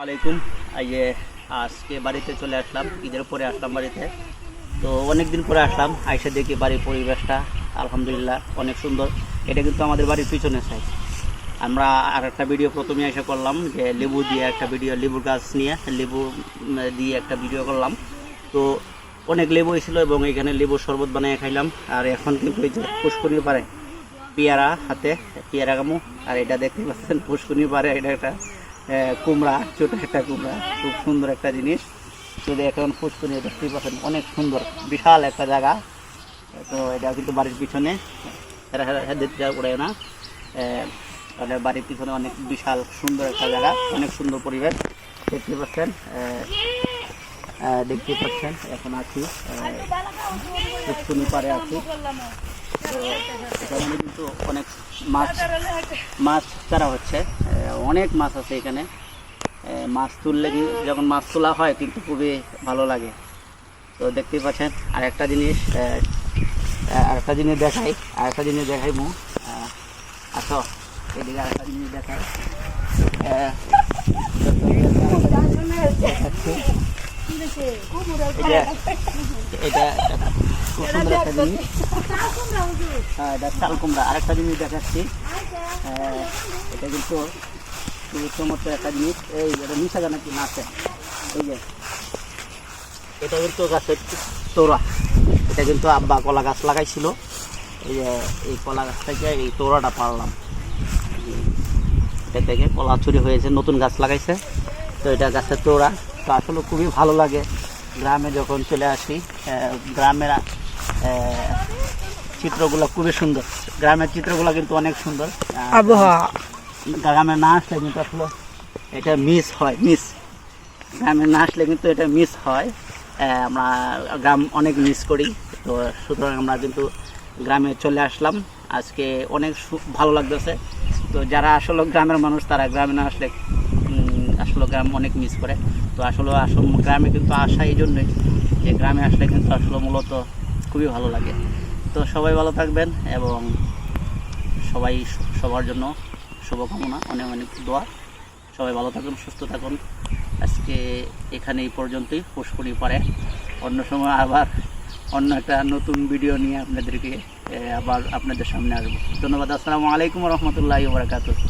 আলাইকুম। এই যে আজকে বাড়িতে চলে আসলাম, ঈদের পরে আসলাম বাড়িতে। তো অনেক দিন পরে আসলাম, আইসে দেখি বাড়ির পরিবেশটা আলহামদুলিল্লাহ অনেক সুন্দর। এটা কিন্তু আমাদের বাড়ির পিছনে সাইড। আমরা আর একটা ভিডিও প্রথমে এসে করলাম যে লেবু দিয়ে একটা ভিডিও, লেবুর গাছ নিয়ে লেবু দিয়ে একটা ভিডিও করলাম। তো অনেক লেবু ছিল এবং এখানে লেবুর শরবত বানিয়ে খাইলাম। আর এখন কিন্তু এই যে পুষ্করিণীর পাড়ে পেয়ারা হাতে পেয়ারা কামু। আর এটা দেখতে পাচ্ছেন পুষ্করিণীর পাড়ে এটা একটা কুমড়া, ছোট একটা কুমড়া, খুব সুন্দর একটা জিনিস। যদি এখন পুষ্করিণী দেখতে পাচ্ছেন অনেক সুন্দর, বিশাল একটা জায়গা। তো এটা কিন্তু বাড়ির পিছনে উড়ে না, তাহলে বাড়ির পিছনে অনেক বিশাল সুন্দর একটা জায়গা, অনেক সুন্দর পরিবেশ দেখতে পাচ্ছেন। এখন আছি পুষ্করিণীর পাড়ে আছি। তো এখানে কিন্তু অনেক মাছ ছাড়া হচ্ছে, অনেক মাছ আছে এখানে। মাছ তুললে যখন মাছ তোলা হয় কিন্তু খুবই ভালো লাগে। তো দেখতেই পাচ্ছেন আরেকটা জিনিস দেখাই মু আসো এদিকে আরেকটা জিনিস দেখাই। এটা খুব সুন্দর একটা জিনিস, এটা চাল কুমড়া। আরেকটা জিনিস দেখাচ্ছি, এটা কিন্তু খুবই চমৎকার একটা জিনিস। এই এটা নিশা জানা কি নাচে, এই যে এটা কিন্তু গাছের তোড়া। এটা কিন্তু আব্বা কলা গাছ লাগাইছিল, এই যে এই কলা গাছ থেকে এই তোড়াটা পারলাম। এটা থেকে কলা চুরি হয়েছে, নতুন গাছ লাগাইছে। তো এটা গাছের তোড়া। তো আসলে খুবই ভালো লাগে গ্রামে যখন চলে আসি। গ্রামের চিত্রগুলো খুবই সুন্দর, গ্রামের চিত্রগুলো কিন্তু অনেক সুন্দর। আবহাওয়া গ্রামে না আসলে কিন্তু আসলে এটা মিস হয়, গ্রামে না আসলে কিন্তু এটা মিস হয়। আমরা গ্রাম অনেক মিস করি। তো সুতরাং আমরা কিন্তু গ্রামে চলে আসলাম আজকে, অনেক ভালো লাগতেছে। তো যারা আসলে গ্রামের মানুষ তারা গ্রামে না আসলে আসলে গ্রাম অনেক মিস করে। তো আসলে গ্রামে কিন্তু আসা এই জন্যই যে গ্রামে আসলে কিন্তু আসলে মূলত খুবই ভালো লাগে। তো সবাই ভালো থাকবেন এবং সবার জন্য শুভকামনা, অনেক অনেক দোয়া। সবাই ভালো থাকুন, সুস্থ থাকুন। আজকে এখানে এই পর্যন্তই, পুষ্করিণীর পাড়ে। অন্য সময় আবার অন্য একটা নতুন ভিডিও নিয়ে আপনাদের সামনে আসবো। ধন্যবাদ। আসসালামু আলাইকুম রহমতুল্লাহি ওয়া বারাকাতুহু।